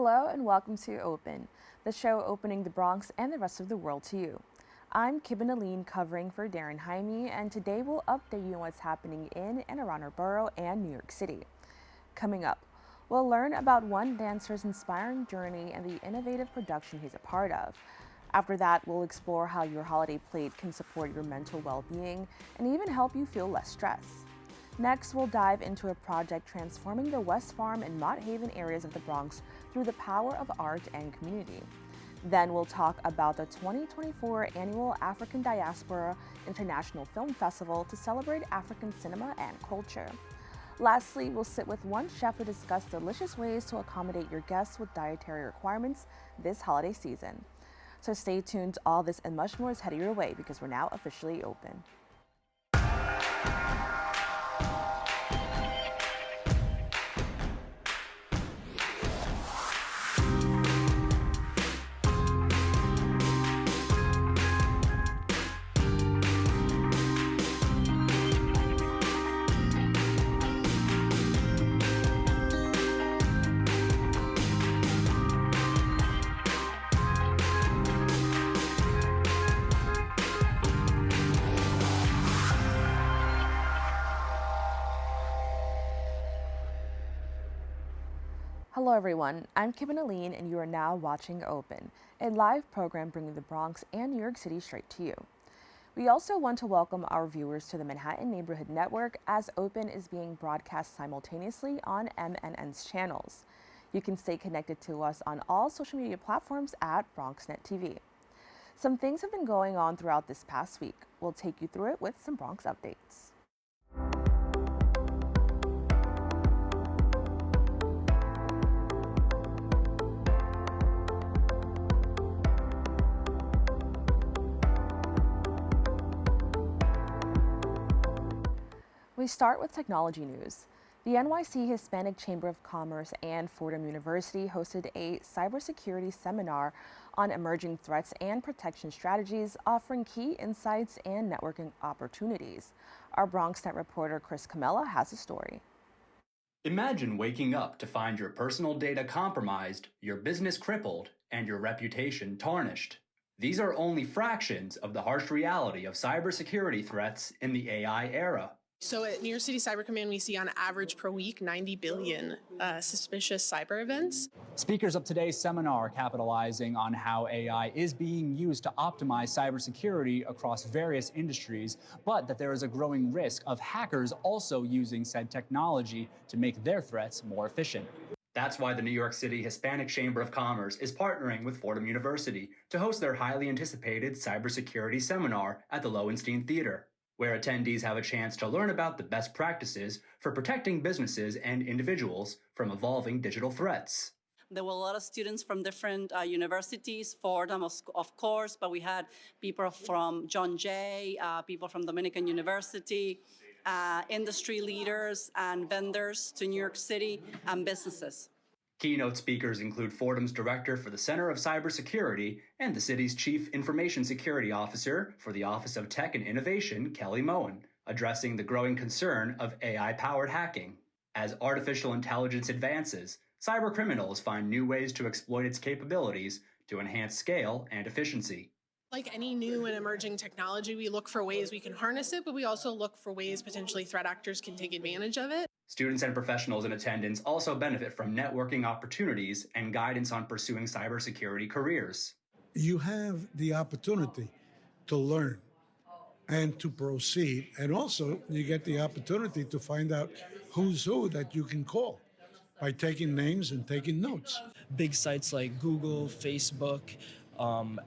Hello and welcome to Open, the show opening the Bronx and the rest of the world to you. I'm Kibin Alleyne covering for Darren Jaime, and today we'll update you on what's happening in and around our borough and New York City. Coming up, we'll learn about one dancer's inspiring journey and the innovative production he's a part of. After that, we'll explore how your holiday plate can support your mental well-being and even help you feel less stress. Next, we'll dive into a project transforming the West Farm and Mott Haven areas of the Bronx through the power of art and community. Then we'll talk about the 2024 annual African Diaspora International Film Festival to celebrate African cinema and culture. Lastly, we'll sit with one chef to discuss delicious ways to accommodate your guests with dietary requirements this holiday season. So stay tuned, all this and much more is headed your way because we're now officially open. Hello everyone, I'm Kibin Alleyne and you are now watching Open, a live program bringing the Bronx and New York City straight to you. We also want to welcome our viewers to the Manhattan Neighborhood Network as Open is being broadcast simultaneously on MNN's channels. You can stay connected to us on all social media platforms at BronxNet TV. Some things have been going on throughout this past week. We'll take you through it with some Bronx updates. We start with technology news. The NYC Hispanic Chamber of Commerce and Fordham University hosted a cybersecurity seminar on emerging threats and protection strategies, offering key insights and networking opportunities. Our BronxNet reporter Chris Camella has a story. Imagine waking up to find your personal data compromised, your business crippled, and your reputation tarnished. These are only fractions of the harsh reality of cybersecurity threats in the AI era. So at New York City Cyber Command, we see on average per week 90 billion suspicious cyber events. Speakers of today's seminar are capitalizing on how AI is being used to optimize cybersecurity across various industries, but that there is a growing risk of hackers also using said technology to make their threats more efficient. That's why the New York City Hispanic Chamber of Commerce is partnering with Fordham University to host their highly anticipated cybersecurity seminar at the Lowenstein Theater, where attendees have a chance to learn about the best practices for protecting businesses and individuals from evolving digital threats. There were a lot of students from different universities, Fordham, of course, but we had people from John Jay, people from Dominican University, industry leaders and vendors to New York City, and businesses. Keynote speakers include Fordham's Director for the Center of Cybersecurity and the city's Chief Information Security Officer for the Office of Tech and Innovation, Kelly Moen, addressing the growing concern of AI-powered hacking. As artificial intelligence advances, cybercriminals find new ways to exploit its capabilities to enhance scale and efficiency. Like any new and emerging technology, we look for ways we can harness it, but we also look for ways potentially threat actors can take advantage of it. Students and professionals in attendance also benefit from networking opportunities and guidance on pursuing cybersecurity careers. You have the opportunity to learn and to proceed, and also you get the opportunity to find out who's who that you can call by taking names and taking notes. Big sites like Google, Facebook,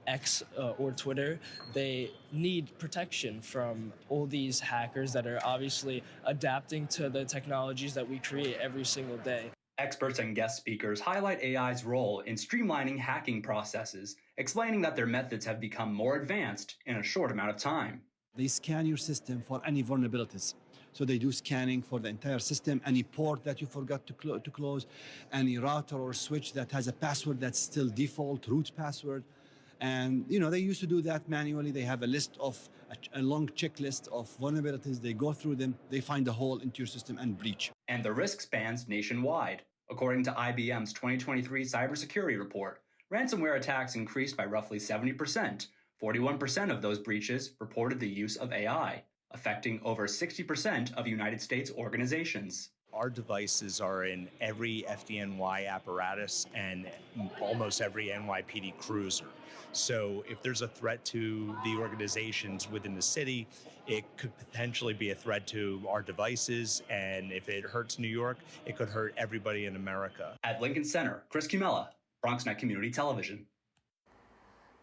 X or Twitter, they need protection from all these hackers that are obviously adapting to the technologies that we create every single day. Experts and guest speakers highlight AI's role in streamlining hacking processes, explaining that their methods have become more advanced in a short amount of time. They scan your system for any vulnerabilities. So they do scanning for the entire system, any port that you forgot to close, any router or switch that has a password that's still default root password. And, they used to do that manually. They have a long checklist of vulnerabilities. They go through them. They find a hole into your system and breach. And the risk spans nationwide. According to IBM's 2023 cybersecurity report, ransomware attacks increased by roughly 70%. 41% of those breaches reported the use of AI, affecting over 60% of United States organizations. Our devices are in every FDNY apparatus and almost every NYPD cruiser. So if there's a threat to the organizations within the city, it could potentially be a threat to our devices. And if it hurts New York, it could hurt everybody in America. At Lincoln Center, Chris Cumella, BronxNet Community Television.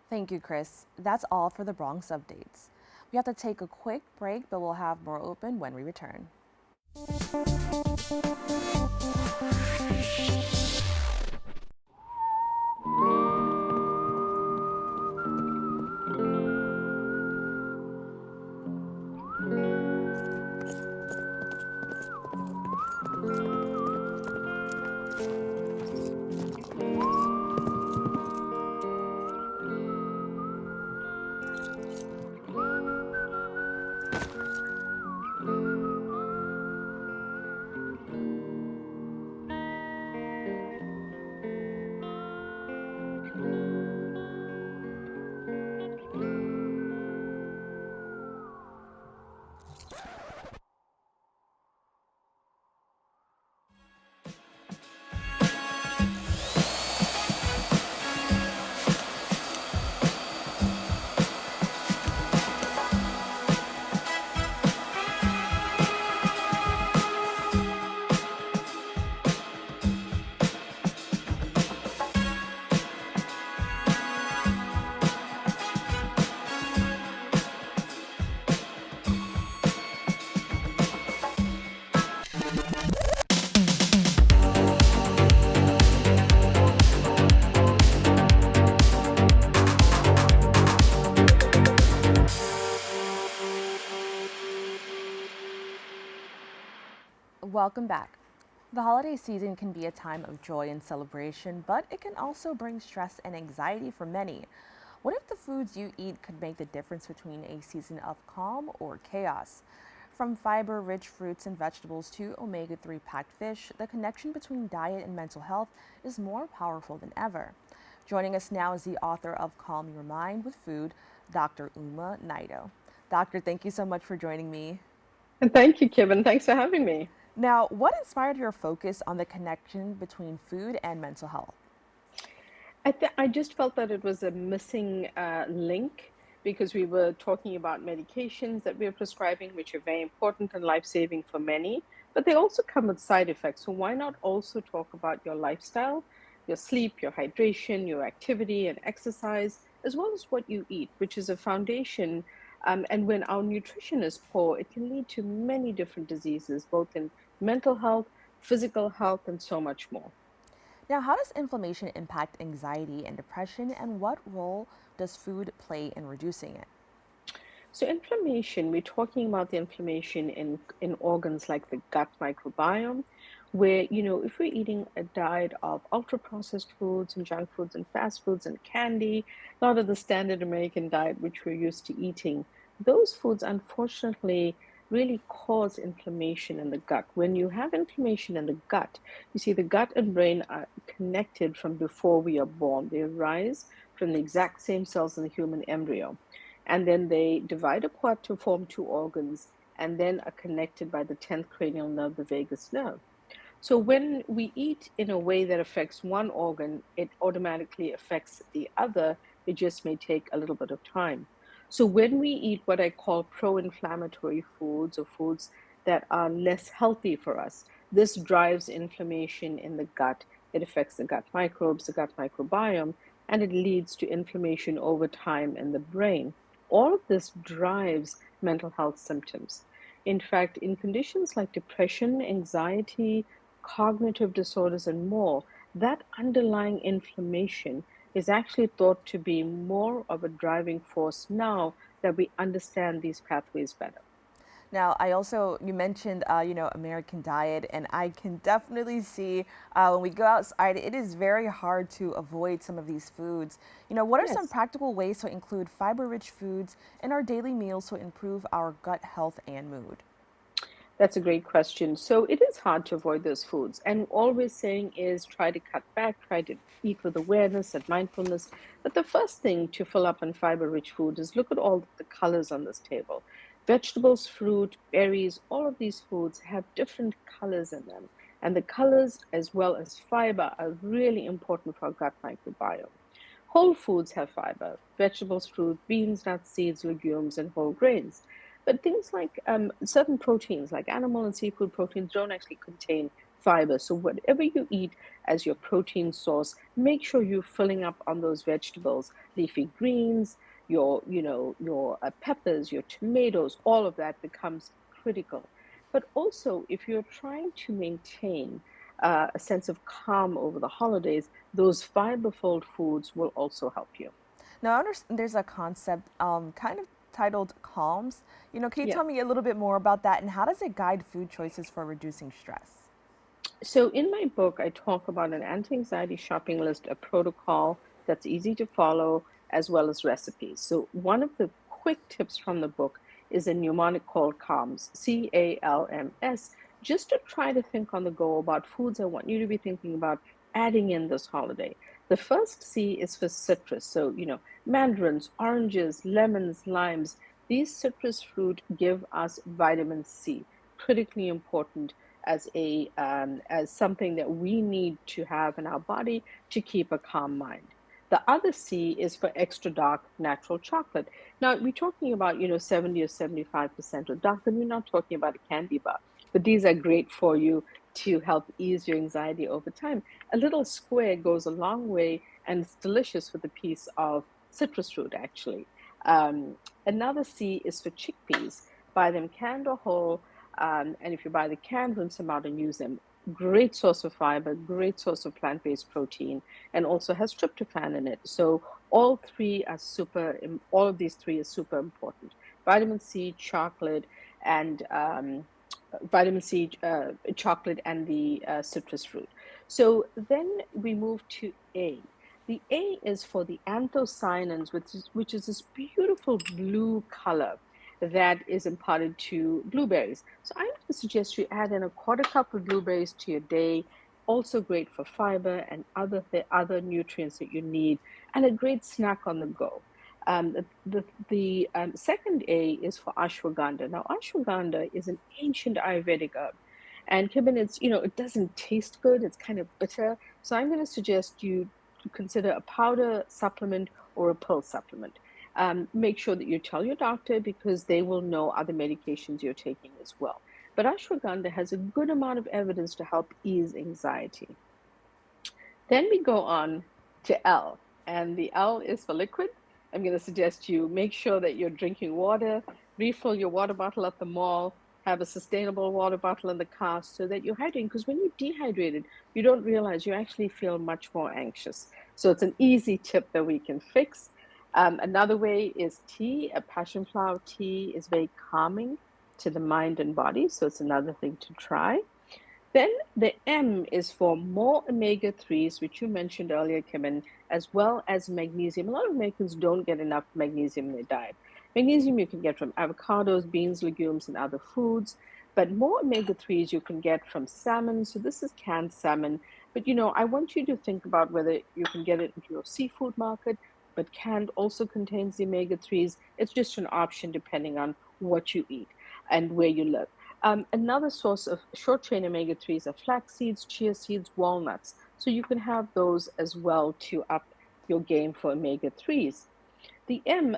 Thank you, Chris. That's all for the Bronx updates. We have to take a quick break, but we'll have more open when we return. Welcome back. The holiday season can be a time of joy and celebration, but it can also bring stress and anxiety for many. What if the foods you eat could make the difference between a season of calm or chaos? From fiber-rich fruits and vegetables to omega-3 packed fish, the connection between diet and mental health is more powerful than ever. Joining us now is the author of Calm Your Mind with Food, Dr. Naidoo. Doctor, thank you so much for joining me. And thank you, Kibin. Thanks for having me. Now, what inspired your focus on the connection between food and mental health? I just felt that it was a missing link because we were talking about medications that we are prescribing, which are very important and life-saving for many, but they also come with side effects. So why not also talk about your lifestyle, your sleep, your hydration, your activity and exercise, as well as what you eat, which is a foundation. And when our nutrition is poor, it can lead to many different diseases, both in mental health, physical health, and so much more. Now, how does inflammation impact anxiety and depression, and what role does food play in reducing it? So inflammation, we're talking about the inflammation in organs like the gut microbiome, where, if we're eating a diet of ultra-processed foods and junk foods and fast foods and candy, not of the standard American diet, which we're used to eating, those foods, unfortunately, really cause inflammation in the gut. When you have inflammation in the gut, you see the gut and brain are connected from before we are born. They arise from the exact same cells in the human embryo. And then they divide apart to form two organs and then are connected by the 10th cranial nerve, the vagus nerve. So when we eat in a way that affects one organ, it automatically affects the other. It just may take a little bit of time. So when we eat what I call pro-inflammatory foods or foods that are less healthy for us, this drives inflammation in the gut. It affects the gut microbes, the gut microbiome, and it leads to inflammation over time in the brain. All of this drives mental health symptoms. In fact, in conditions like depression, anxiety, cognitive disorders, and more, that underlying inflammation is actually thought to be more of a driving force now that we understand these pathways better. Now, you mentioned, American diet, and I can definitely see when we go outside, it is very hard to avoid some of these foods. What are some practical ways to include fiber-rich foods in our daily meals to improve our gut health and mood? That's a great question. So it is hard to avoid those foods. And all we're saying is try to cut back, try to eat with awareness and mindfulness. But the first thing to fill up on fiber-rich food is look at all the colors on this table. Vegetables, fruit, berries, all of these foods have different colors in them. And the colors, as well as fiber, are really important for our gut microbiome. Whole foods have fiber: vegetables, fruit, beans, nuts, seeds, legumes, and whole grains. But things like certain proteins, like animal and seafood proteins, don't actually contain fiber. So whatever you eat as your protein source, make sure you're filling up on those vegetables, leafy greens, your peppers, your tomatoes. All of that becomes critical. But also, if you're trying to maintain a sense of calm over the holidays, those fiber-filled foods will also help you. Now, I understand there's a concept kind of titled calms. Can you Yeah. tell me a little bit more about that and how does it guide food choices for reducing stress? So in my book, I talk about an anti-anxiety shopping list, a protocol that's easy to follow, as well as recipes. So one of the quick tips from the book is a mnemonic called CALMS, CALMS, just to try to think on the go about foods I want you to be thinking about adding in this holiday. The first C is for citrus. So, mandarins, oranges, lemons, limes. These citrus fruit give us vitamin C, critically important as something that we need to have in our body to keep a calm mind. The other C is for extra dark natural chocolate. Now we're talking about 70 or 75% of dark, and we're not talking about a candy bar, but these are great for you to help ease your anxiety over time. A little square goes a long way, and it's delicious with a piece of citrus fruit actually. Um, Another C is for chickpeas. Buy them canned or whole, and if you buy the canned, rinse them out and use them. Great source of fiber, great source of plant-based protein, and also has tryptophan in it. So all of these three are super important. Vitamin C, chocolate, and vitamin C, chocolate, and the citrus fruit. So then we move to A. The A is for the anthocyanins, which is this beautiful blue color that is imparted to blueberries. So I'm going to suggest you add in a quarter cup of blueberries to your day. Also great for fiber and other nutrients that you need, and a great snack on the go. The second A is for ashwagandha. Now, ashwagandha is an ancient Ayurvedic herb, and Kibin, it doesn't taste good. It's kind of bitter. So I'm going to suggest you consider a powder supplement or a pill supplement. Make sure that you tell your doctor because they will know other medications you're taking as well. But ashwagandha has a good amount of evidence to help ease anxiety. Then we go on to L, and the L is for liquid. I'm going to suggest you make sure that you're drinking water, refill your water bottle at the mall, have a sustainable water bottle in the car so that you're hydrating. Because when you're dehydrated, you don't realize you actually feel much more anxious. So it's an easy tip that we can fix. Another way is tea. A passion flower tea is very calming to the mind and body. So it's another thing to try. Then the M is for more omega-3s, which you mentioned earlier, Kim, as well as magnesium. A lot of Americans don't get enough magnesium in their diet. Magnesium you can get from avocados, beans, legumes, and other foods, but more omega-3s you can get from salmon. So this is canned salmon. But I want you to think about whether you can get it into your seafood market, but canned also contains the omega-3s. It's just an option depending on what you eat and where you live. Another source of short chain omega 3s are flax seeds, chia seeds, walnuts. So you can have those as well to up your game for omega 3s. The M,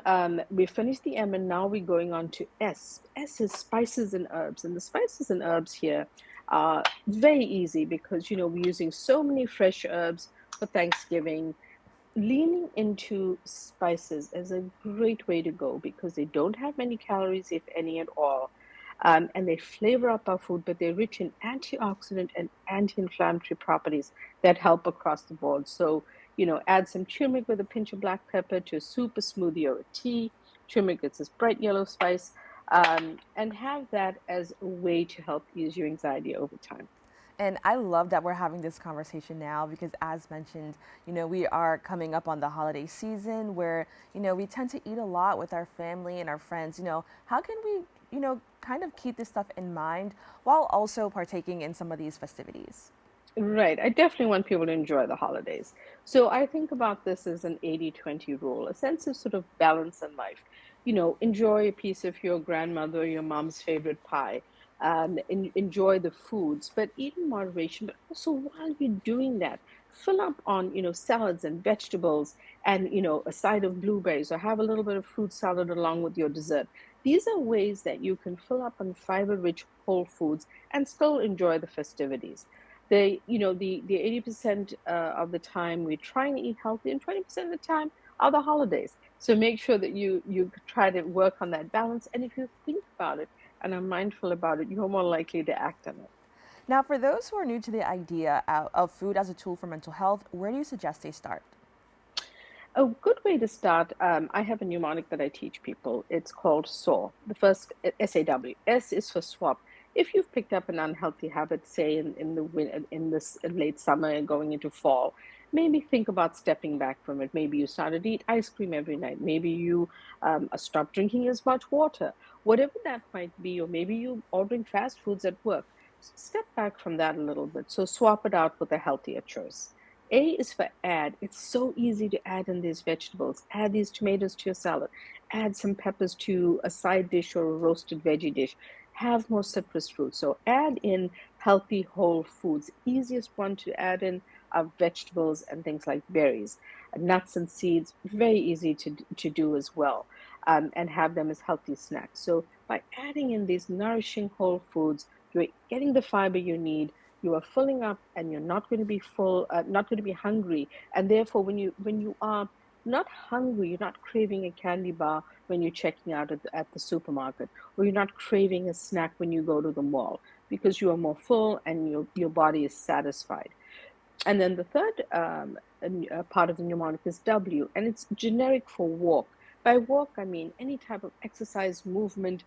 we finished the M and now we're going on to S. S is spices and herbs. And the spices and herbs here are very easy because, we're using so many fresh herbs for Thanksgiving. Leaning into spices is a great way to go because they don't have many calories, if any at all. And they flavor up our food, but they're rich in antioxidant and anti-inflammatory properties that help across the board. So, add some turmeric with a pinch of black pepper to a soup, a smoothie, or a tea. Turmeric is this bright yellow spice, and have that as a way to help ease your anxiety over time. And I love that we're having this conversation now because, as mentioned, we are coming up on the holiday season where, we tend to eat a lot with our family and our friends. How can we, kind of keep this stuff in mind while also partaking in some of these festivities? Right. I definitely want people to enjoy the holidays. So I think about this as an 80-20 rule, a sense of sort of balance in life. Enjoy a piece of your grandmother or your mom's favorite pie. Enjoy the foods, but eat in moderation. But also, while you're doing that, fill up on, salads and vegetables and, a side of blueberries or have a little bit of fruit salad along with your dessert. These are ways that you can fill up on fiber-rich whole foods and still enjoy the festivities. The 80% of the time we try and eat healthy, and 20% of the time are the holidays. So make sure that you try to work on that balance. And if you think about it and are mindful about it, you're more likely to act on it. Now, for those who are new to the idea of food as a tool for mental health, where do you suggest they start? A good way to start, I have a mnemonic that I teach people. It's called SAW. The first SAW. S is for swap. If you've picked up an unhealthy habit, say in this late summer and going into fall, maybe think about stepping back from it. Maybe you started to eat ice cream every night. Maybe you stopped drinking as much water. Whatever that might be, or maybe you ordering fast foods at work. Step back from that a little bit. So swap it out with a healthier choice. A is for add. It's so easy to add in these vegetables. Add these tomatoes to your salad. Add some peppers to a side dish or a roasted veggie dish. Have more citrus fruits. So add in healthy whole foods. Easiest one to add in are vegetables and things like berries. Nuts and seeds, very easy to do as well, and have them as healthy snacks. So by adding in these nourishing whole foods, you're getting the fiber you need, you are filling up, and you're not going to be not going to be hungry. And therefore, when you are not hungry, you're not craving a candy bar when you're checking out at the supermarket, or you're not craving a snack when you go to the mall, because you are more full and your body is satisfied. And then the third part of the mnemonic is W, and it's generic for walk. By walk, I mean any type of exercise, movement,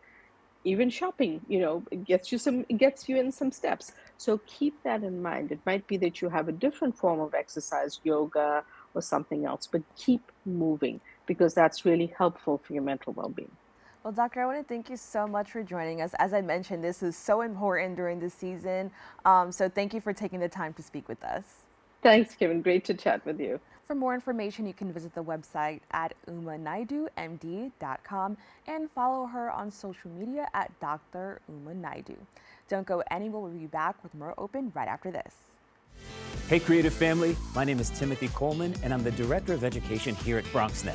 even shopping, it gets you in some steps. So keep that in mind. It might be that you have a different form of exercise, yoga or something else, but keep moving because that's really helpful for your mental well-being. Well, Doctor, I want to thank you so much for joining us. As I mentioned, this is so important during the season. So thank you for taking the time to speak with us. Thanks, Kevin. Great to chat with you. For more information, you can visit the website at umanaidoomd.com and follow her on social media at Dr. Uma Naidoo. Don't go anywhere. We'll be back with more Open right after this. Hey, creative family. My name is Timothy Coleman, and I'm the Director of Education here at BronxNet.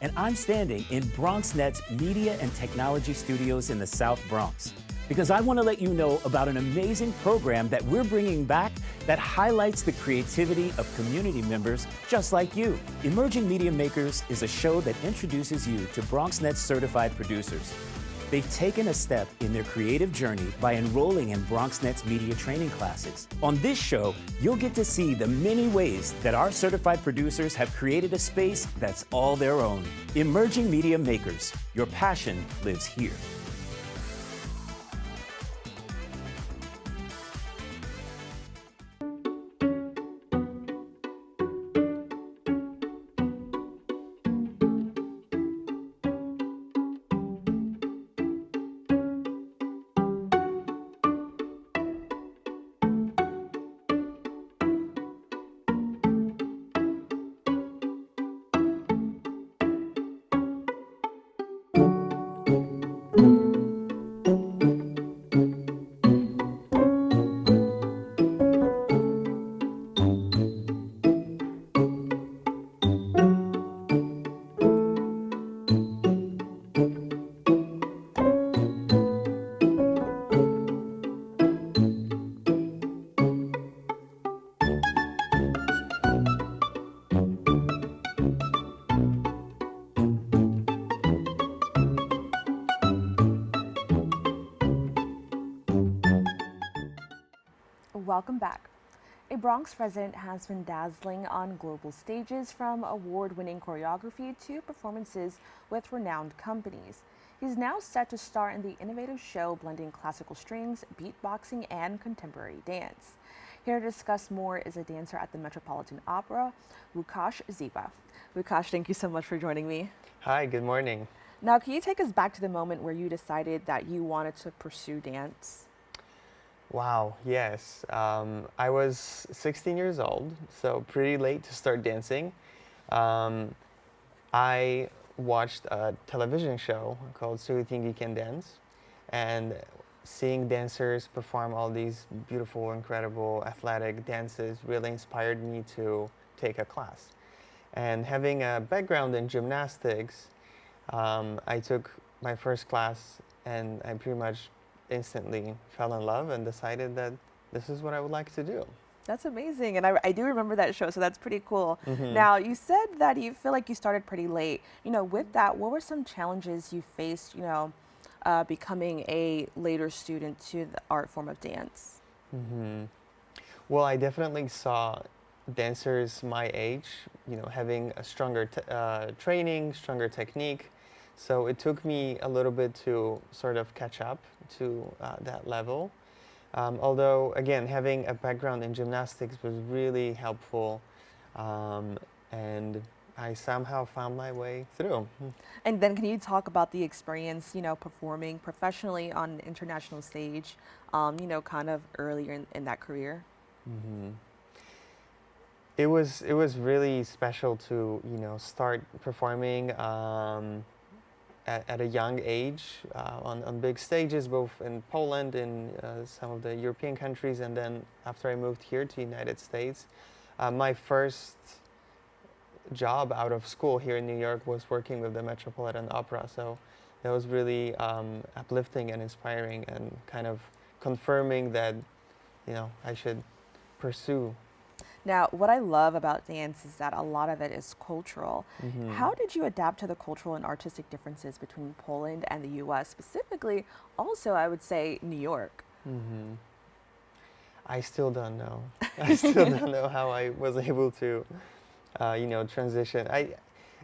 And I'm standing in BronxNet's Media and Technology Studios in the South Bronx, because I want to let you know about an amazing program that we're bringing back that highlights the creativity of community members just like you. Emerging Media Makers is a show that introduces you to BronxNet's certified producers. They've taken a step in their creative journey by enrolling in BronxNet's media training classes. On this show, you'll get to see the many ways that our certified producers have created a space that's all their own. Emerging Media Makers, your passion lives here. Welcome back. A Bronx resident has been dazzling on global stages, from award-winning choreography to performances with renowned companies. He's now set to star in the innovative show blending classical strings, beatboxing, and contemporary dance. Here to discuss more is a dancer at the Metropolitan Opera, Łukasz Zięba. Łukasz, thank you so much for joining me. Hi, good morning. Now, can you take us back to the moment where you decided that you wanted to pursue dance? Wow, yes. I was 16 years old, so pretty late to start dancing. I watched a television show called So You Think You Can Dance, and seeing dancers perform all these beautiful, incredible, athletic dances really inspired me to take a class. And having a background in gymnastics, I took my first class and I pretty much instantly fell in love and decided that this is what I would like to do. That's amazing. And I do remember that show, so that's pretty cool. Mhm. Now, you said that you feel like you started pretty late. With that, what were some challenges you faced, becoming a later student to the art form of dance? Well, I definitely saw dancers my age, having a stronger training, stronger technique. So it took me a little bit to sort of catch up to that level. Although, again, having a background in gymnastics was really helpful, and I somehow found my way through. And then can you talk about the experience, performing professionally on an international stage, kind of earlier in that career? It was really special to start performing at a young age on big stages, both in Poland and some of the European countries, and then after I moved here to the United States, my first job out of school here in New York was working with the Metropolitan Opera. So that was really uplifting and inspiring, and kind of confirming that I should pursue. Now, what I love about dance is that a lot of it is cultural. How did you adapt to the cultural and artistic differences between Poland and the US, specifically, also, I would say, New York? I still don't know. I still don't know how I was able to, transition.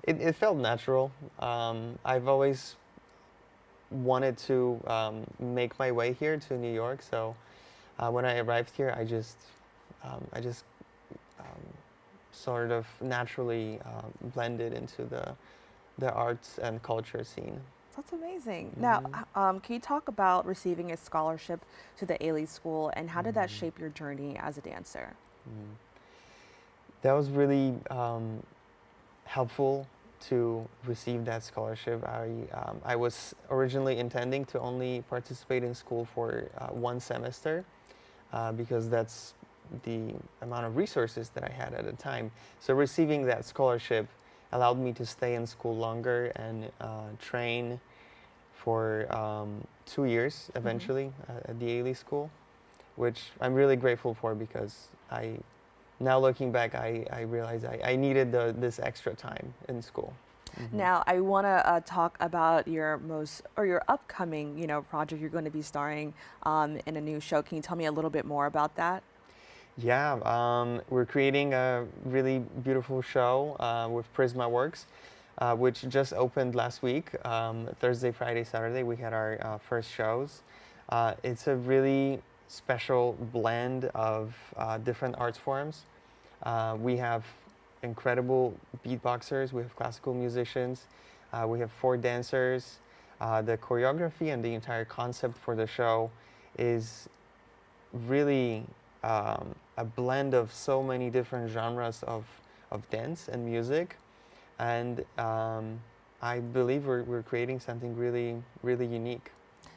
It felt natural. I've always wanted to make my way here to New York, so when I arrived here, I just sort of naturally blended into the arts and culture scene. That's amazing. Now, can you talk about receiving a scholarship to the Alleyne School, and how did that shape your journey as a dancer? That was really helpful to receive that scholarship. I was originally intending to only participate in school for one semester, because that's the amount of resources that I had at the time. So receiving that scholarship allowed me to stay in school longer and train for 2 years eventually at the Alleyne School, which I'm really grateful for, because now looking back, I realize I needed this extra time in school. Now, I want to talk about your upcoming, project. You're going to be starring in a new show. Can you tell me a little bit more about that? Yeah, we're creating a really beautiful show with Prisma Works, which just opened last week. Thursday, Friday, Saturday, we had our first shows. It's a really special blend of different arts forms. We have incredible beatboxers, we have classical musicians, we have 4 dancers. The choreography and the entire concept for the show is really a blend of so many different genres of dance and music, and I believe we're creating something really, really unique.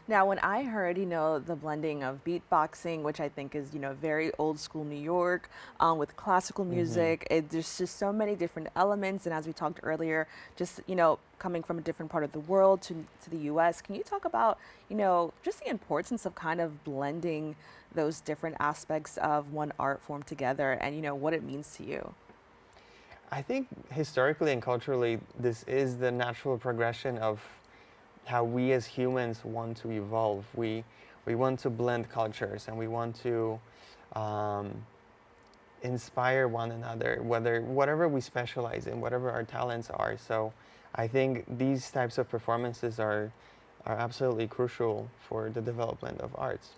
Now, when I heard, the blending of beatboxing, which I think is, very old school New York, with classical music, there's just so many different elements. And as we talked earlier, just, coming from a different part of the world to the US, can you talk about, just the importance of kind of blending those different aspects of one art form together, and, what it means to you? I think historically and culturally, this is the natural progression of how we as humans want to evolve. We want to blend cultures, and we want to inspire one another, whatever we specialize in, whatever our talents are. So I think these types of performances are are absolutely crucial for the development of arts.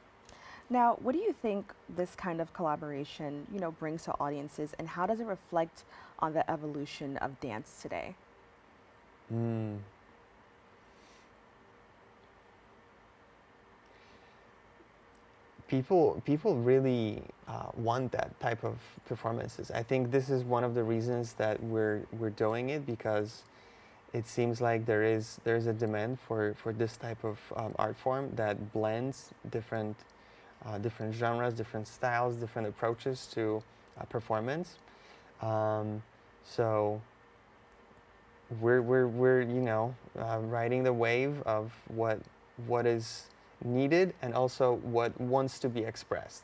Now, what do you think this kind of collaboration, brings to audiences, and how does it reflect on the evolution of dance today? People really want that type of performances. I think this is one of the reasons that we're doing it, because it seems like there's a demand for this type of art form that blends different genres, different styles, different approaches to performance. So we're riding the wave of what is needed and also what wants to be expressed.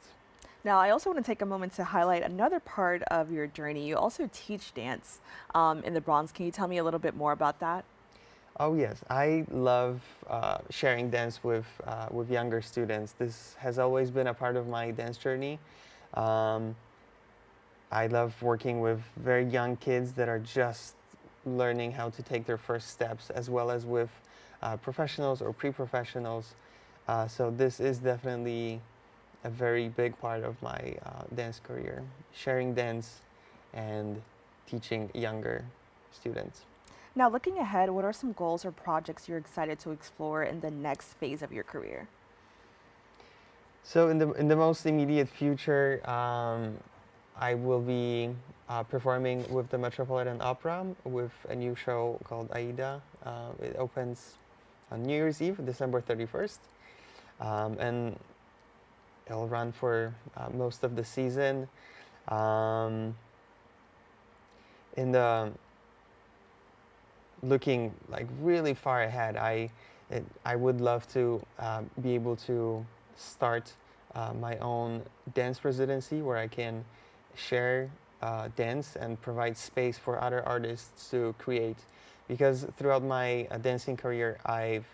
Now, I also want to take a moment to highlight another part of your journey. You also teach dance in the Bronx. Can you tell me a little bit more about that? Oh yes, I love sharing dance with younger students. This has always been a part of my dance journey. I love working with very young kids that are just learning how to take their first steps, as well as with professionals or pre-professionals. So this is definitely a very big part of my dance career, sharing dance and teaching younger students. Now, looking ahead, what are some goals or projects you're excited to explore in the next phase of your career? So in the most immediate future, I will be performing with the Metropolitan Opera with a new show called Aida. It opens on New Year's Eve, December 31st. And it'll run for most of the season. In the looking like really far ahead, I would love to be able to start my own dance residency where I can share dance and provide space for other artists to create. Because throughout my dancing career, I've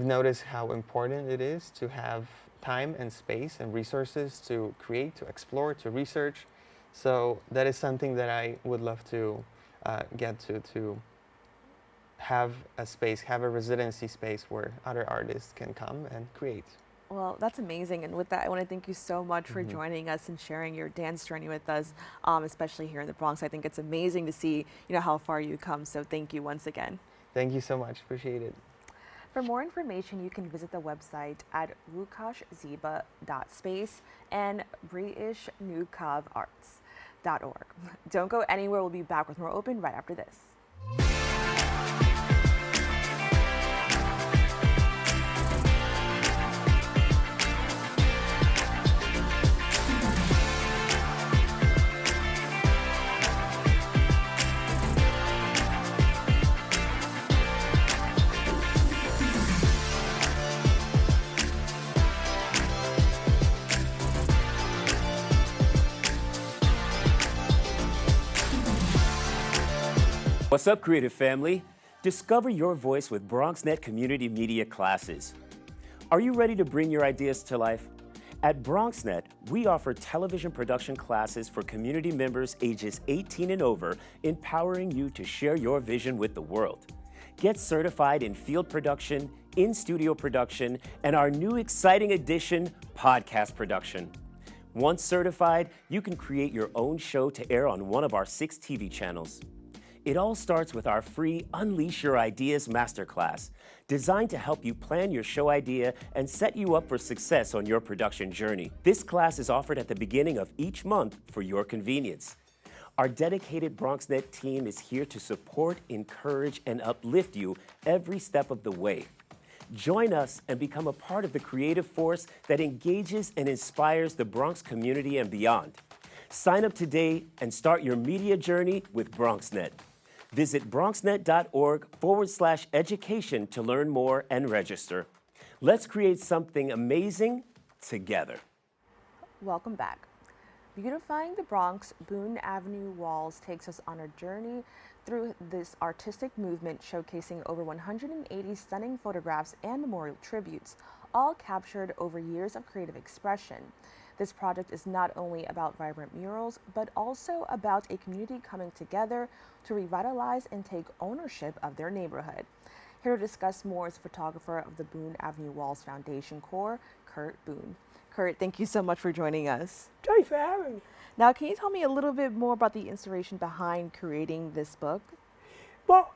noticed how important it is to have time and space and resources to create, to explore, to research. So that is something that I would love to get to have a space, have a residency space where other artists can come and create. Well, that's amazing. And with that, I want to thank you so much for joining us and sharing your dance journey with us, especially here in the Bronx. I think it's amazing to see, how far you come. So thank you once again. Thank you so much. Appreciate it. For more information, you can visit the website at łukaszzięba.space and britishnukavarts.org. Don't go anywhere. We'll be back with more Open right after this. What's up, creative family? Discover your voice with BronxNet Community Media classes. Are you ready to bring your ideas to life? At BronxNet, we offer television production classes for community members ages 18 and over, empowering you to share your vision with the world. Get certified in field production, in-studio production, and our new exciting addition, podcast production. Once certified, you can create your own show to air on one of our 6 TV channels. It all starts with our free Unleash Your Ideas Masterclass, designed to help you plan your show idea and set you up for success on your production journey. This class is offered at the beginning of each month for your convenience. Our dedicated BronxNet team is here to support, encourage, and uplift you every step of the way. Join us and become a part of the creative force that engages and inspires the Bronx community and beyond. Sign up today and start your media journey with BronxNet. Visit bronxnet.org/education to learn more and register. Let's create something amazing together. Welcome back. Beautifying the Bronx, Boone Avenue Walls takes us on a journey through this artistic movement, showcasing over 180 stunning photographs and memorial tributes, all captured over years of creative expression. This project is not only about vibrant murals, but also about a community coming together to revitalize and take ownership of their neighborhood. Here to discuss more is photographer of the Boone Avenue Walls Foundation Corps, Kurt Boone. Kurt, thank you so much for joining us. Thanks for having me. Now, can you tell me a little bit more about the inspiration behind creating this book? Well,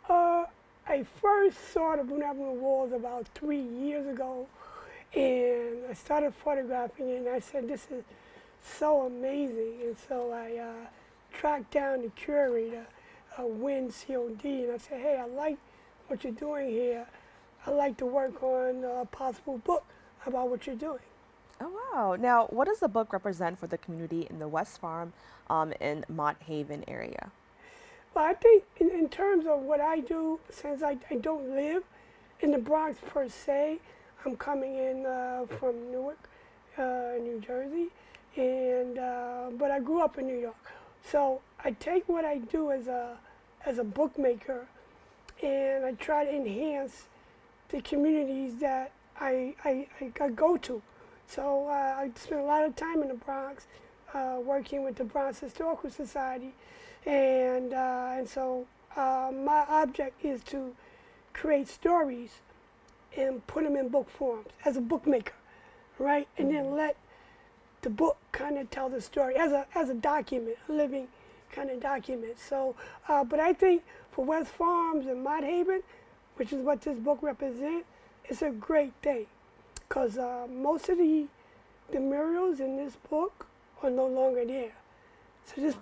I first saw the Boone Avenue Walls about 3 years ago, and I started photographing it, and I said, this is so amazing. And so I tracked down the curator, Win COD, and I said, hey, I like what you're doing here. I'd like to work on a possible book about what you're doing. Oh, wow. Now, what does the book represent for the community in the West Farm and Mott Haven area? Well, I think in terms of what I do, since I don't live in the Bronx per se, I'm coming in from Newark, New Jersey, and but I grew up in New York. So I take what I do as a bookmaker, and I try to enhance the communities that I go to. So I spend a lot of time in the Bronx, working with the Bronx Historical Society, and so my object is to create stories and put them in book forms as a bookmaker, right? And then let the book kind of tell the story as a document, a living kind of document. So, but I think for West Farms and Mott Haven, which is what this book represents, it's a great thing, because most of the murals in this book are no longer there. So this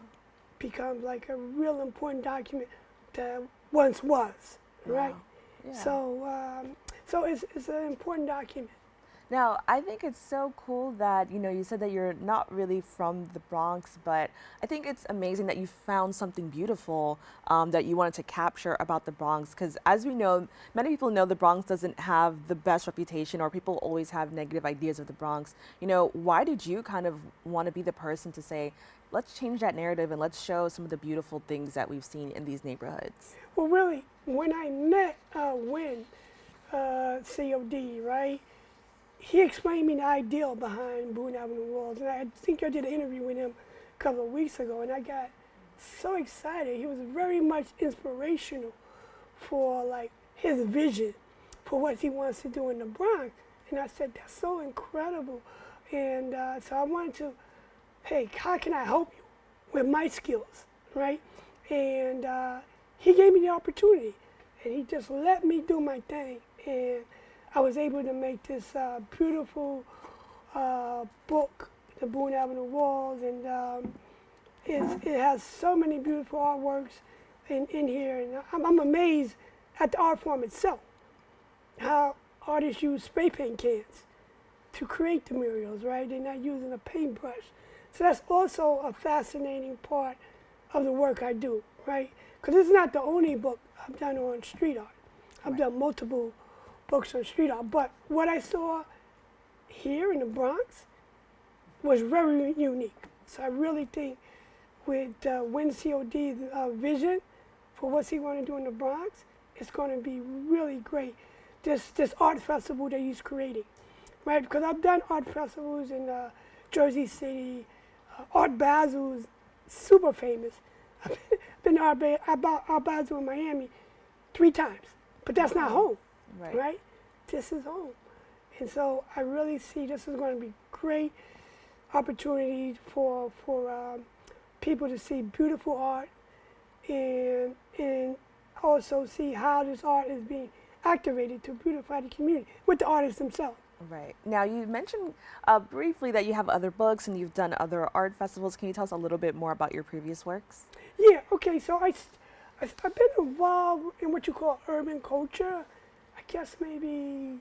becomes like a real important document that once was, right? Yeah. So it's an important document. Now, I think it's so cool that, you said that you're not really from the Bronx, but I think it's amazing that you found something beautiful that you wanted to capture about the Bronx. Because as we know, many people know the Bronx doesn't have the best reputation, or people always have negative ideas of the Bronx. Why did you kind of want to be the person to say, let's change that narrative and let's show some of the beautiful things that we've seen in these neighborhoods? Well, really, when I met Win, COD, right? He explained me the ideal behind Boone Avenue Walls, and I think I did an interview with him a couple of weeks ago, and I got so excited. He was very much inspirational for like his vision for what he wants to do in the Bronx, and I said, that's so incredible. And so I wanted to, hey, how can I help you with my skills, right? And he gave me the opportunity, and he just let me do my thing, and I was able to make this beautiful book, the Boone Avenue Walls, and it has so many beautiful artworks in here, and I'm amazed at the art form itself, how artists use spray paint cans to create the murals, right? They're not using a paintbrush. So that's also a fascinating part of the work I do, right? Because it's not the only book I've done on street art. I've done multiple books on street art, but what I saw here in the Bronx was very unique. So I really think with Win COD's vision for what he want to do in the Bronx, it's going to be really great. This art festival that he's creating, right? Because I've done art festivals in Jersey City. Art Basel's super famous. I've been to Art Basel in Miami 3 times, but that's not home. Right? This is home. And so I really see this is going to be great opportunity for people to see beautiful art and also see how this art is being activated to beautify the community with the artists themselves. Right. Now, you mentioned briefly that you have other books and you've done other art festivals. Can you tell us a little bit more about your previous works? Yeah, okay. So I've been involved in what you call urban culture, I guess maybe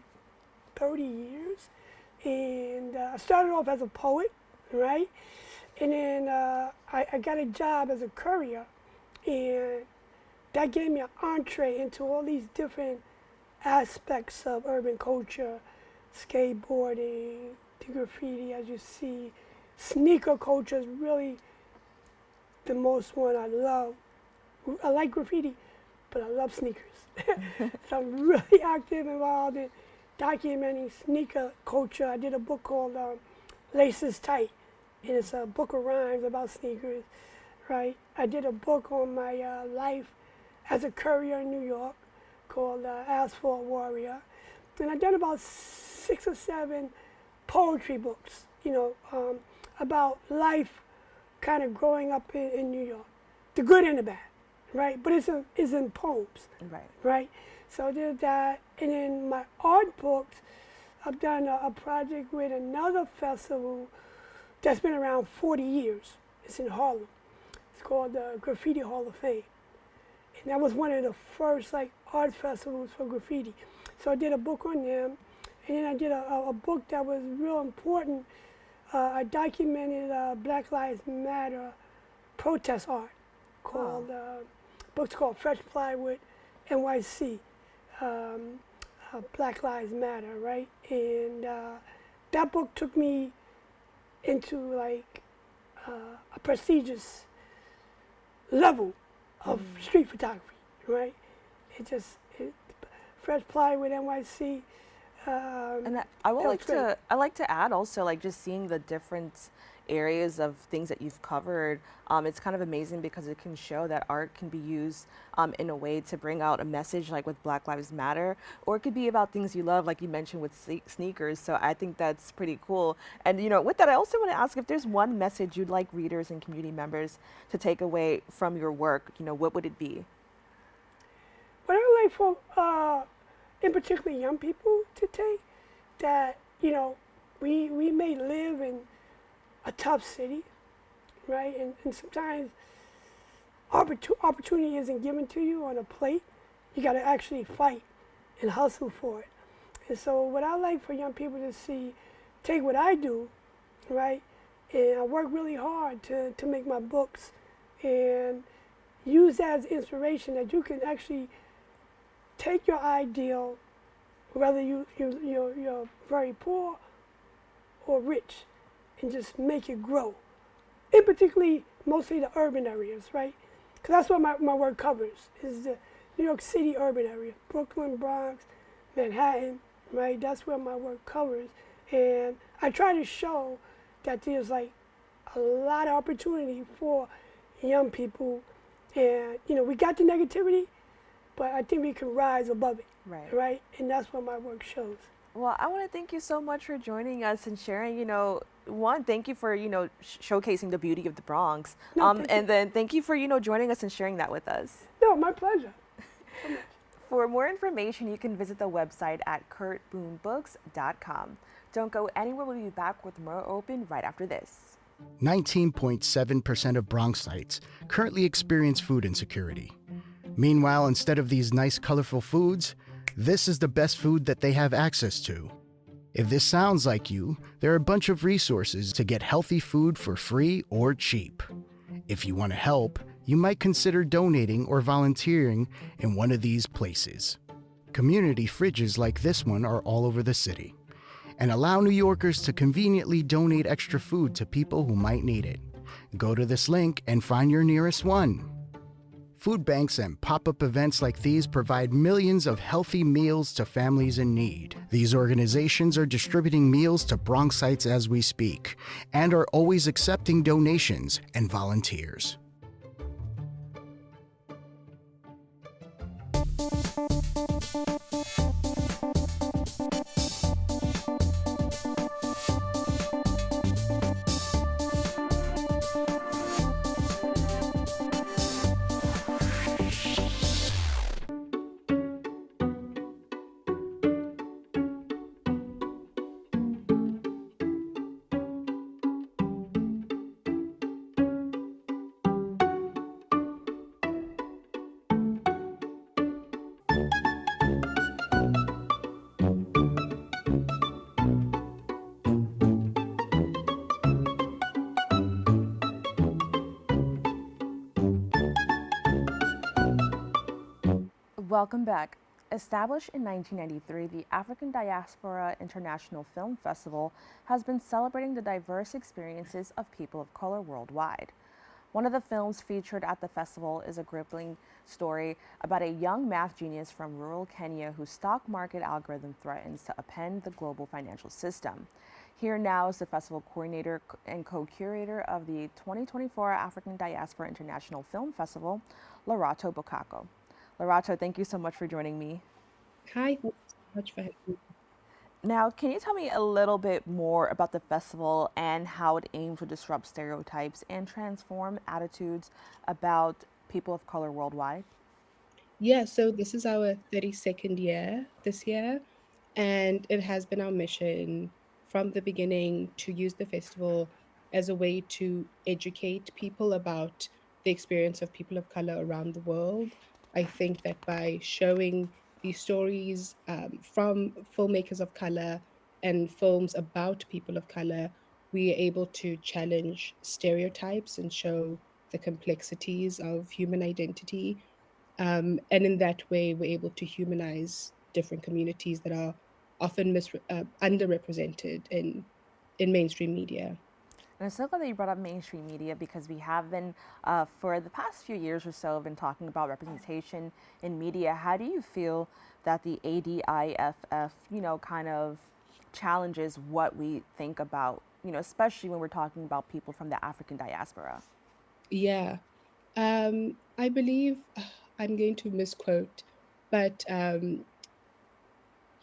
30 years. And I started off as a poet, right? And then I got a job as a courier, and that gave me an entree into all these different aspects of urban culture, skateboarding, the graffiti, as you see. Sneaker culture is really the most one I love. I like graffiti, but I love sneakers. So I'm really active, involved in documenting sneaker culture. I did a book called Laces Tight, and it's a book of rhymes about sneakers, right? I did a book on my life as a courier in New York called Asphalt Warrior. And I've done about 6 or 7 poetry books, about life kind of growing up in New York, the good and the bad, right? But it's in poems, right? So I did that. And in my art books, I've done a project with another festival that's been around 40 years. It's in Harlem. It's called the Graffiti Hall of Fame. And that was one of the first art festivals for graffiti. So I did a book on them. And then I did a book that was real important. I documented Black Lives Matter protest art called, book's called Fresh Plywood NYC. Black Lives Matter, right? And that book took me into a prestigious level of street photography, right? Fresh Plywood NYC. And I like to add also, just seeing the different areas of things that you've covered. It's kind of amazing because it can show that art can be used in a way to bring out a message, like with Black Lives Matter, or it could be about things you love, like you mentioned with sneakers. So I think that's pretty cool. And with that, I also want to ask if there's one message you'd like readers and community members to take away from your work. What would it be? What I would like for, in particular, young people to take, that we may live in a tough city, right? And sometimes opportunity isn't given to you on a plate. You got to actually fight and hustle for it. And so what I like for young people to see, take what I do, right? And I work really hard to make my books and use that as inspiration, that you can actually take your ideal, whether you're very poor or rich, and just make it grow. In particularly, mostly the urban areas, right? Because that's what my work covers, is the New York City urban area, Brooklyn, Bronx, Manhattan, right? That's where my work covers. And I try to show that there's a lot of opportunity for young people. And, we got the negativity, but I think we can rise above it, right? And that's what my work shows. Well, I want to thank you so much for joining us and sharing, one, thank you for, showcasing the beauty of the Bronx. And then thank you for, joining us and sharing that with us. No, my pleasure. For more information, you can visit the website at kurtboonebooks.com. Don't go anywhere. We'll be back with more Open right after this. 19.7% of Bronxites currently experience food insecurity. Meanwhile, instead of these nice, colorful foods, this is the best food that they have access to. If this sounds like you, there are a bunch of resources to get healthy food for free or cheap. If you want to help, you might consider donating or volunteering in one of these places. Community fridges like this one are all over the city and allow New Yorkers to conveniently donate extra food to people who might need it. Go to this link and find your nearest one. Food banks and pop-up events like these provide millions of healthy meals to families in need. These organizations are distributing meals to Bronxites as we speak and are always accepting donations and volunteers. Welcome back. Established in 1993, the African Diaspora International Film Festival has been celebrating the diverse experiences of people of color worldwide. One of the films featured at the festival is a gripping story about a young math genius from rural Kenya whose stock market algorithm threatens to upend the global financial system. Here now is the festival coordinator and co-curator of the 2024 African Diaspora International Film Festival, Lerato Bokako. Lerato, thank you so much for joining me. Hi, thank you so much for having me. Now, can you tell me a little bit more about the festival and how it aims to disrupt stereotypes and transform attitudes about people of color worldwide? Yeah, so this is our 32nd year this year, and it has been our mission from the beginning to use the festival as a way to educate people about the experience of people of color around the world. I think that by showing these stories from filmmakers of color and films about people of color, we are able to challenge stereotypes and show the complexities of human identity. And in that way, we're able to humanize different communities that are often underrepresented in mainstream media. And I'm so glad that you brought up mainstream media because we have been, for the past few years or so, been talking about representation in media. How do you feel that the ADIFF, kind of challenges what we think about, especially when we're talking about people from the African diaspora? Yeah. I believe I'm going to misquote, but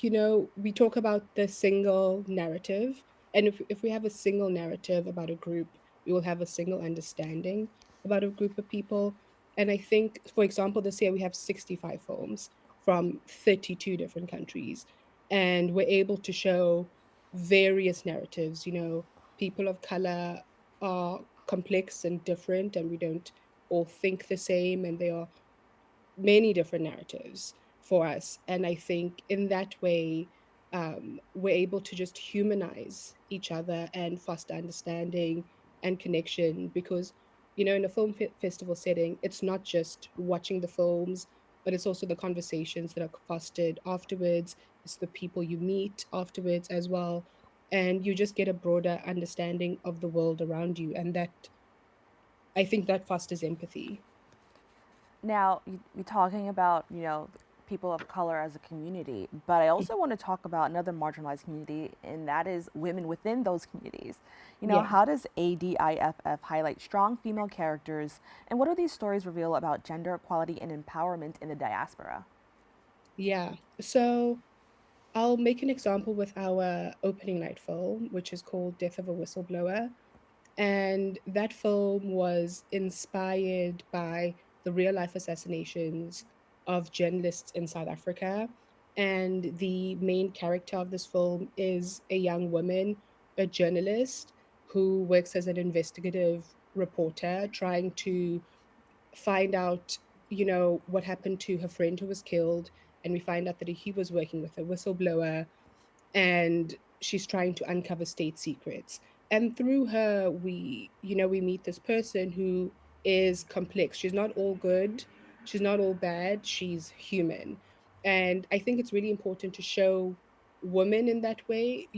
we talk about the single narrative. And if we have a single narrative about a group, we will have a single understanding about a group of people. And I think, for example, this year we have 65 films from 32 different countries. And we're able to show various narratives. People of color are complex and different, and we don't all think the same, and there are many different narratives for us. And I think in that way, we're able to just humanize each other and foster understanding and connection because, in a film festival setting, it's not just watching the films, but it's also the conversations that are fostered afterwards. It's the people you meet afterwards as well. And you just get a broader understanding of the world around you. And I think that fosters empathy. Now, you're talking about, people of color as a community, but I also want to talk about another marginalized community, and that is women within those communities. Yeah. How does ADIFF highlight strong female characters, and what do these stories reveal about gender equality and empowerment in the diaspora? Yeah. So I'll make an example with our opening night film, which is called Death of a Whistleblower. And that film was inspired by the real life assassinations of journalists in South Africa. And the main character of this film is a young woman, a journalist who works as an investigative reporter, trying to find out, what happened to her friend who was killed. And we find out that he was working with a whistleblower and she's trying to uncover state secrets. And through her, we meet this person who is complex. She's not all good, she's not all bad, she's human. And I think it's really important to show women in that way.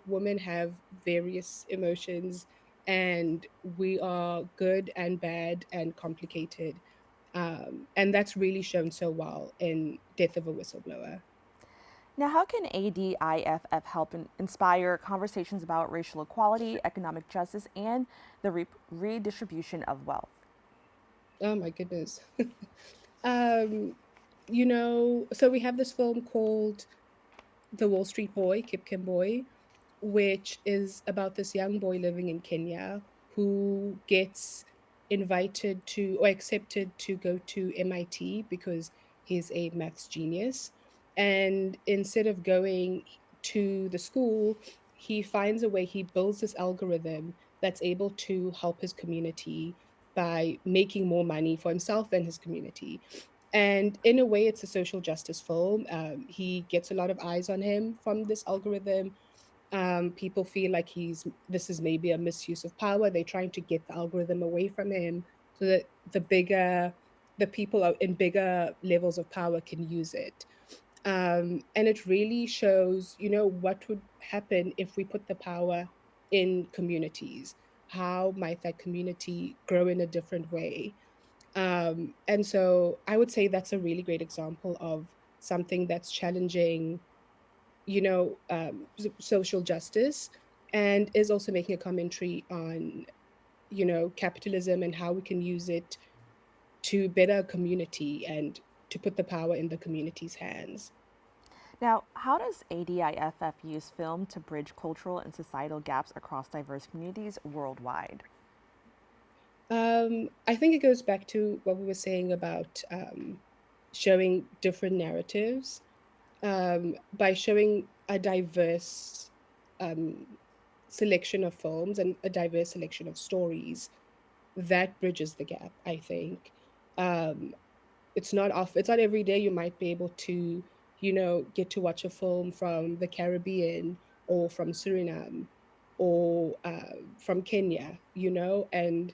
Women have various emotions, and we are good and bad and complicated. And that's really shown so well in Death of a Whistleblower. Now, how can ADIFF help inspire conversations about racial equality, economic justice, and the redistribution of wealth? Oh my goodness. um, so we have this film called The Wall Street Boy, Kipken Boy, which is about this young boy living in Kenya who gets invited to or accepted to go to MIT because he's a maths genius. And instead of going to the school, he finds a way, he builds this algorithm that's able to help his community by making more money for himself and his community. And in a way, it's a social justice film. He gets a lot of eyes on him from this algorithm. People feel like this is maybe a misuse of power. They're trying to get the algorithm away from him so that the people in bigger levels of power can use it. And it really shows, what would happen if we put the power in communities. How might that community grow in a different way? And so I would say that's a really great example of something that's challenging, social justice, and is also making a commentary on, capitalism and how we can use it to better community and to put the power in the community's hands. Now, how does ADIFF use film to bridge cultural and societal gaps across diverse communities worldwide? I think it goes back to what we were saying about showing different narratives. By showing a diverse selection of films and a diverse selection of stories, that bridges the gap, I think. It's not every day you might be able to, get to watch a film from the Caribbean or from Suriname or from Kenya, and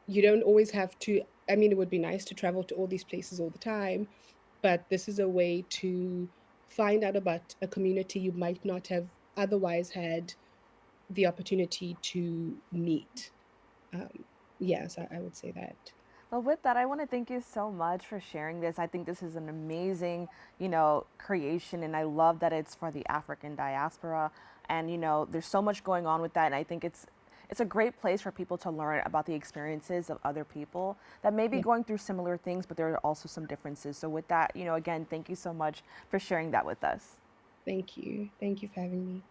you don't always have to. I mean, it would be nice to travel to all these places all the time, but this is a way to find out about a community you might not have otherwise had the opportunity to meet. Yes, I would say that. Well, with that, I want to thank you so much for sharing this. I think this is an amazing, creation, and I love that it's for the African diaspora. And there's so much going on with that, and I think it's a great place for people to learn about the experiences of other people that may be going through similar things, but there are also some differences. So with that, again, thank you so much for sharing that with us. Thank you. Thank you for having me.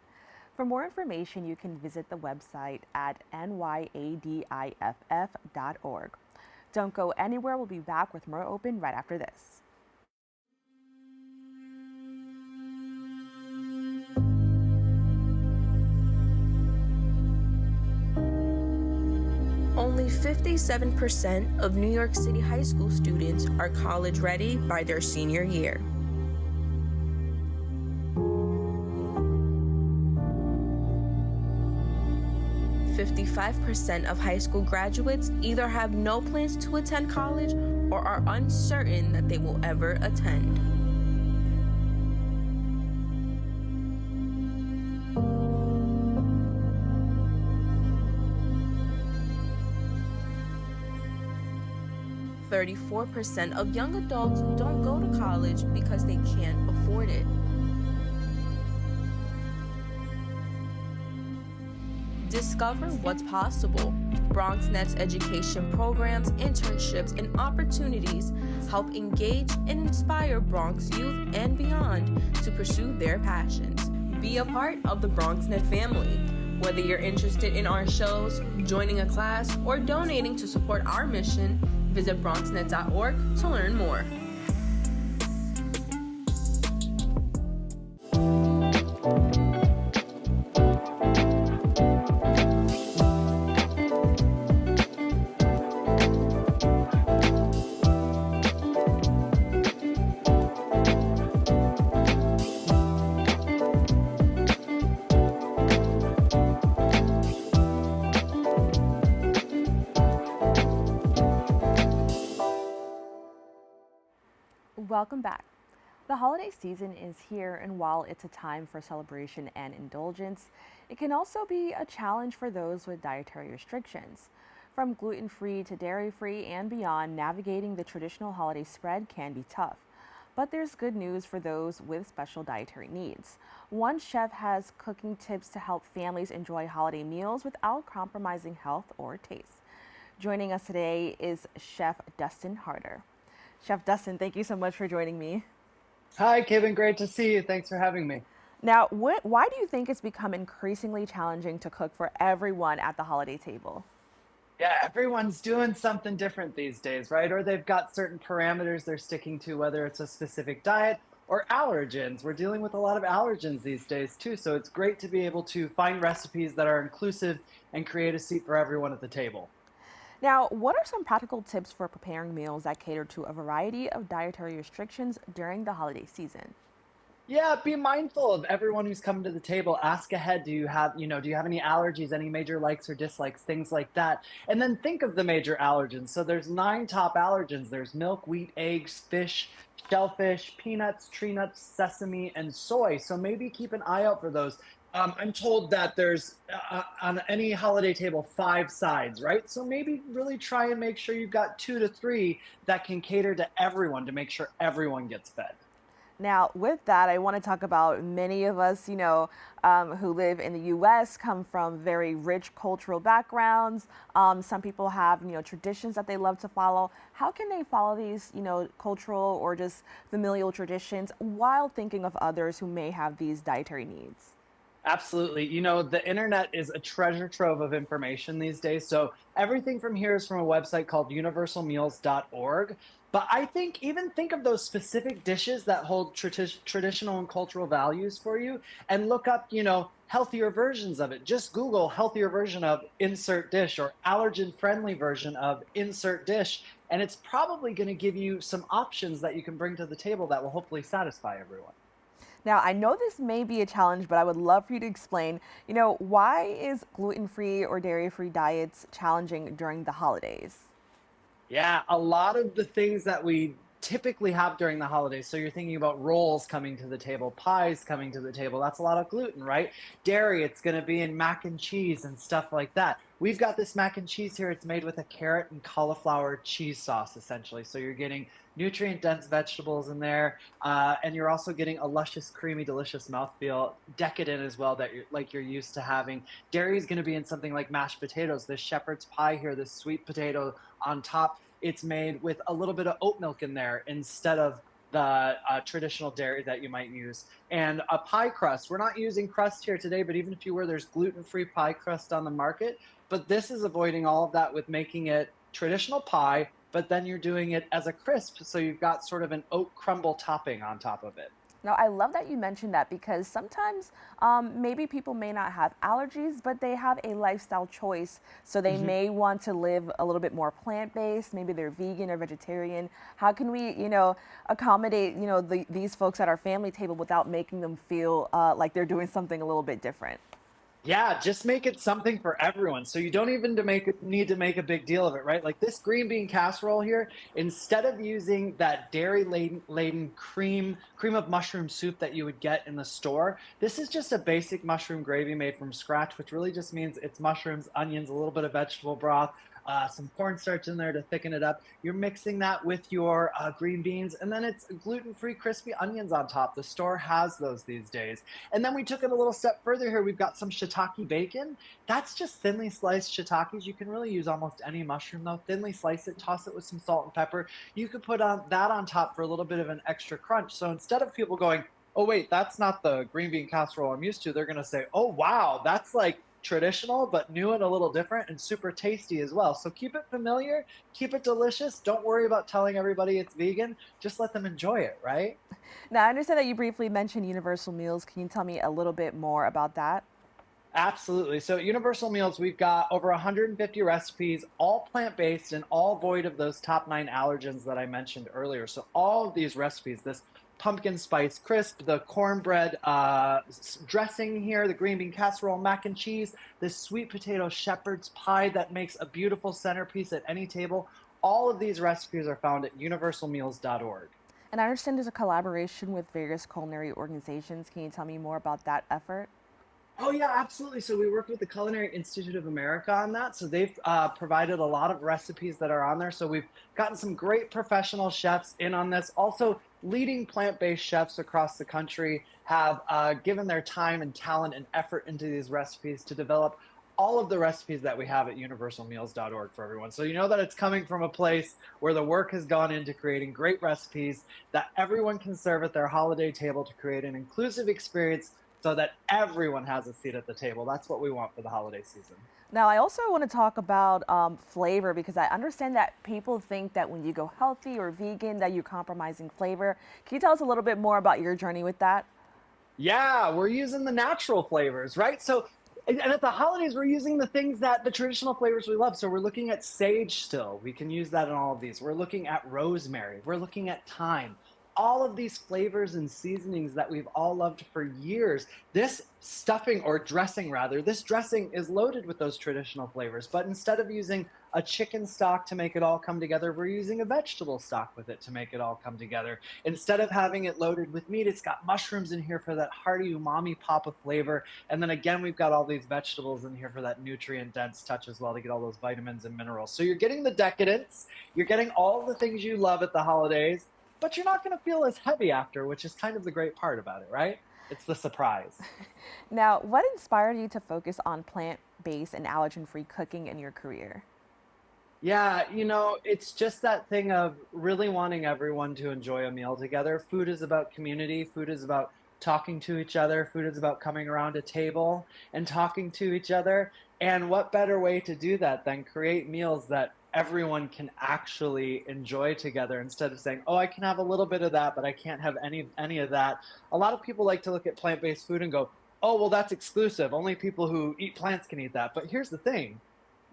For more information, you can visit the website at nyadiff.org. Don't go anywhere. We'll be back with more Open right after this. Only 57% of New York City high school students are college ready by their senior year. .5% of high school graduates either have no plans to attend college or are uncertain that they will ever attend. .34% of young adults don't go to college because they can't afford it. Discover what's possible. BronxNet's education programs, internships, and opportunities help engage and inspire Bronx youth and beyond to pursue their passions. Be a part of the BronxNet family. Whether you're interested in our shows, joining a class, or donating to support our mission, visit BronxNet.org to learn more. Welcome back. The holiday season is here, and while it's a time for celebration and indulgence, it can also be a challenge for those with dietary restrictions. From gluten-free to dairy-free and beyond, navigating the traditional holiday spread can be tough. But there's good news for those with special dietary needs. One chef has cooking tips to help families enjoy holiday meals without compromising health or taste. Joining us today is Chef Dustin Harder. Chef Dustin, thank you so much for joining me. Hi, Kibin. Great to see you. Thanks for having me. Now, why do you think it's become increasingly challenging to cook for everyone at the holiday table? Yeah, everyone's doing something different these days, right? Or they've got certain parameters they're sticking to, whether it's a specific diet or allergens. We're dealing with a lot of allergens these days, too. So it's great to be able to find recipes that are inclusive and create a seat for everyone at the table. Now, what are some practical tips for preparing meals that cater to a variety of dietary restrictions during the holiday season? Yeah, be mindful of everyone who's coming to the table. Ask ahead, do you have any allergies, any major likes or dislikes, things like that. And then think of the major allergens. So there's 9 top allergens. There's milk, wheat, eggs, fish, shellfish, peanuts, tree nuts, sesame, and soy. So maybe keep an eye out for those. I'm told that there's, on any holiday table, 5 sides, right? So maybe really try and make sure you've got 2 to 3 that can cater to everyone to make sure everyone gets fed. Now, with that, I want to talk about many of us, who live in the U.S. come from very rich cultural backgrounds. Some people have, traditions that they love to follow. How can they follow these, cultural or just familial traditions while thinking of others who may have these dietary needs? Absolutely. The internet is a treasure trove of information these days. So everything from here is from a website called universalmeals.org. But I think of those specific dishes that hold traditional and cultural values for you and look up, healthier versions of it. Just Google healthier version of insert dish or allergen friendly version of insert dish. And it's probably going to give you some options that you can bring to the table that will hopefully satisfy everyone. Now, I know this may be a challenge, but I would love for you to explain, why is gluten-free or dairy-free diets challenging during the holidays? Yeah, a lot of the things that we typically have during the holidays. So you're thinking about rolls coming to the table, pies coming to the table. That's a lot of gluten, right? Dairy, it's going to be in mac and cheese and stuff like that. We've got this mac and cheese here. It's made with a carrot and cauliflower cheese sauce, essentially. So you're getting nutrient-dense vegetables in there, and you're also getting a luscious, creamy, delicious mouthfeel, decadent as well, that you're used to having. Dairy is going to be in something like mashed potatoes. This shepherd's pie here, this sweet potato on top. It's made with a little bit of oat milk in there instead of the traditional dairy that you might use. And a pie crust. We're not using crust here today, but even if you were, there's gluten-free pie crust on the market. But this is avoiding all of that with making it traditional pie, but then you're doing it as a crisp. So you've got sort of an oat crumble topping on top of it. Now, I love that you mentioned that because sometimes maybe people may not have allergies, but they have a lifestyle choice. So they may want to live a little bit more plant-based. Maybe they're vegan or vegetarian. How can we, accommodate, these folks at our family table without making them feel like they're doing something a little bit different? Yeah, just make it something for everyone. So you don't even need to make a big deal of it, right? Like this green bean casserole here, instead of using that dairy laden cream of mushroom soup that you would get in the store, this is just a basic mushroom gravy made from scratch, which really just means it's mushrooms, onions, a little bit of vegetable broth, some cornstarch in there to thicken it up. You're mixing that with your green beans, and then it's gluten-free crispy onions on top. The store has those these days. And then we took it a little step further here. We've got some shiitake bacon. That's just thinly sliced shiitakes. You can really use almost any mushroom though. Thinly slice it, toss it with some salt and pepper. You could put that on top for a little bit of an extra crunch. So instead of people going, oh wait, that's not the green bean casserole I'm used to, they're going to say, oh wow, that's like traditional, but new and a little different and super tasty as well. So keep it familiar, keep it delicious. Don't worry about telling everybody it's vegan. Just let them enjoy it, right? Now, I understand that you briefly mentioned Universal Meals. Can you tell me a little bit more about that? Absolutely. So at Universal Meals, we've got over 150 recipes, all plant-based and all void of those top 9 allergens that I mentioned earlier. So all of these recipes, this pumpkin spice crisp, the cornbread dressing here, the green bean casserole, mac and cheese, this sweet potato shepherd's pie that makes a beautiful centerpiece at any table. All of these recipes are found at universalmeals.org. And I understand there's a collaboration with various culinary organizations. Can you tell me more about that effort? Oh yeah, absolutely. So we worked with the Culinary Institute of America on that. So they've provided a lot of recipes that are on there. So we've gotten some great professional chefs in on this. Also, leading plant-based chefs across the country have given their time and talent and effort into these recipes to develop all of the recipes that we have at universalmeals.org for everyone. So you know that it's coming from a place where the work has gone into creating great recipes that everyone can serve at their holiday table to create an inclusive experience so that everyone has a seat at the table. That's what we want for the holiday season. Now, I also want to talk about flavor because I understand that people think that when you go healthy or vegan that you're compromising flavor. Can you tell us a little bit more about your journey with that? Yeah, we're using the natural flavors, right? So, and at the holidays, we're using the things that the traditional flavors we love. So we're looking at sage still. We can use that in all of these. We're looking at rosemary. We're looking at thyme. All of these flavors and seasonings that we've all loved for years. This stuffing or dressing rather, this dressing is loaded with those traditional flavors, but instead of using a chicken stock to make it all come together, we're using a vegetable stock with it to make it all come together. Instead of having it loaded with meat, it's got mushrooms in here for that hearty umami pop of flavor. And then again, we've got all these vegetables in here for that nutrient dense touch as well to get all those vitamins and minerals. So you're getting the decadence, you're getting all the things you love at the holidays, but you're not going to feel as heavy after, which is kind of the great part about it, right? It's the surprise. Now, what inspired you to focus on plant-based and allergen-free cooking in your career? Yeah, it's just that thing of really wanting everyone to enjoy a meal together. Food is about community, food is about talking to each other, food is about coming around a table and talking to each other. And what better way to do that than create meals that everyone can actually enjoy together instead of saying, "Oh, I can have a little bit of that, but I can't have any of that." A lot of people like to look at plant-based food and go, "Oh, well, that's exclusive. Only people who eat plants can eat that." But here's the thing.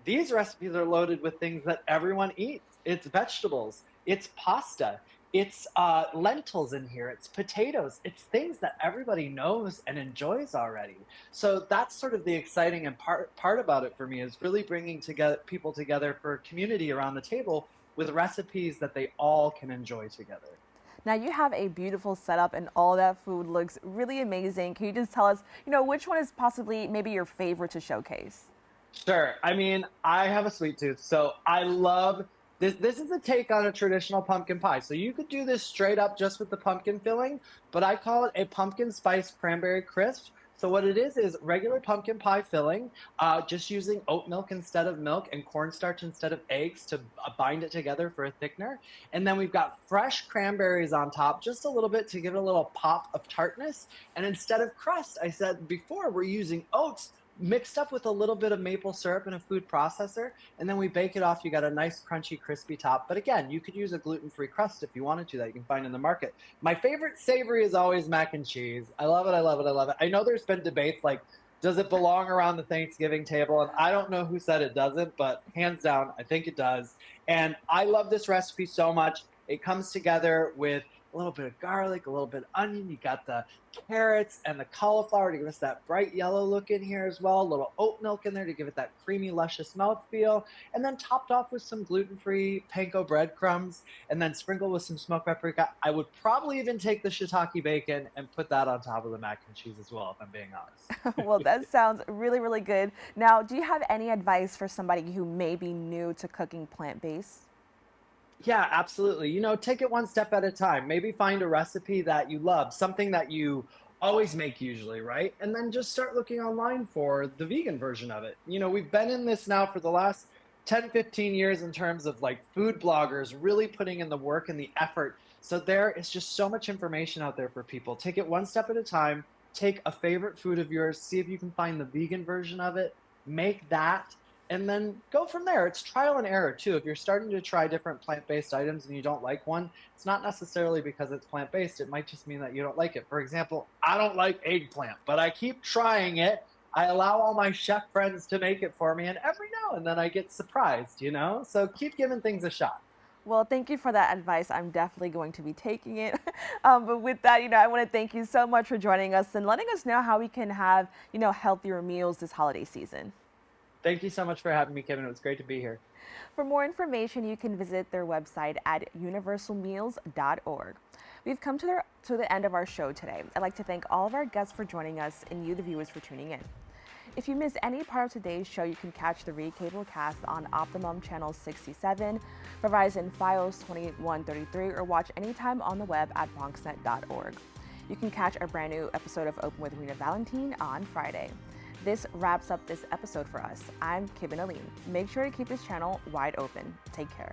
These recipes are loaded with things that everyone eats. It's vegetables, it's pasta, it's lentils in here, it's potatoes, it's things that everybody knows and enjoys already. So that's sort of the exciting and part about it for me, is really bringing together people together for a community around the table with recipes that they all can enjoy together. Now you have a beautiful setup and all that food looks really amazing. Can you just tell us, which one is possibly maybe your favorite to showcase? Sure. I mean, I have a sweet tooth, so I love this. This is a take on a traditional pumpkin pie. So you could do this straight up just with the pumpkin filling, but I call it a pumpkin spice cranberry crisp. So what it is regular pumpkin pie filling, just using oat milk instead of milk and cornstarch instead of eggs to bind it together for a thickener. And then we've got fresh cranberries on top, just a little bit to give it a little pop of tartness. And instead of crust, I said before, we're using oats mixed up with a little bit of maple syrup in a food processor, and then we bake it off. You got a nice crunchy crispy top, but again, you could use a gluten-free crust if you wanted to, that you can find in the market. My favorite savory is always mac and cheese. I love it, I love it, I love it. I know there's been debates like, does it belong around the Thanksgiving table? And I don't know who said it doesn't, but hands down, I think it does. And I love this recipe so much. It comes together with a little bit of garlic, a little bit of onion. You got the carrots and the cauliflower to give us that bright yellow look in here as well. A little oat milk in there to give it that creamy, luscious mouthfeel. And then topped off with some gluten-free panko breadcrumbs and then sprinkled with some smoked paprika. I would probably even take the shiitake bacon and put that on top of the mac and cheese as well, if I'm being honest. Well, that sounds really, really good. Now, do you have any advice for somebody who may be new to cooking plant-based? Yeah, absolutely. Take it one step at a time. Maybe find a recipe that you love, something that you always make usually, right? And then just start looking online for the vegan version of it. We've been in this now for the last 10, 15 years in terms of like food bloggers really putting in the work and the effort. So there is just so much information out there for people. Take it one step at a time. Take a favorite food of yours, see if you can find the vegan version of it, make that, and then go from there. It's trial and error too. If you're starting to try different plant-based items and you don't like one, it's not necessarily because it's plant-based. It might just mean that you don't like it. For example, I don't like eggplant, but I keep trying it. I allow all my chef friends to make it for me, and every now and then I get surprised, So keep giving things a shot. Well, thank you for that advice. I'm definitely going to be taking it. But with that, I want to thank you so much for joining us and letting us know how we can have, healthier meals this holiday season. Thank you so much for having me, Kibin. It was great to be here. For more information, you can visit their website at universalmeals.org. We've come to the end of our show today. I'd like to thank all of our guests for joining us and you, the viewers, for tuning in. If you missed any part of today's show, you can catch the recable cast on Optimum Channel 67, Verizon Fios 2133, or watch anytime on the web at BronxNet.org. You can catch a brand new episode of Open with Rena Valentine on Friday. This wraps up this episode for us. I'm Kibin Alleyne. Make sure to keep this channel wide open. Take care.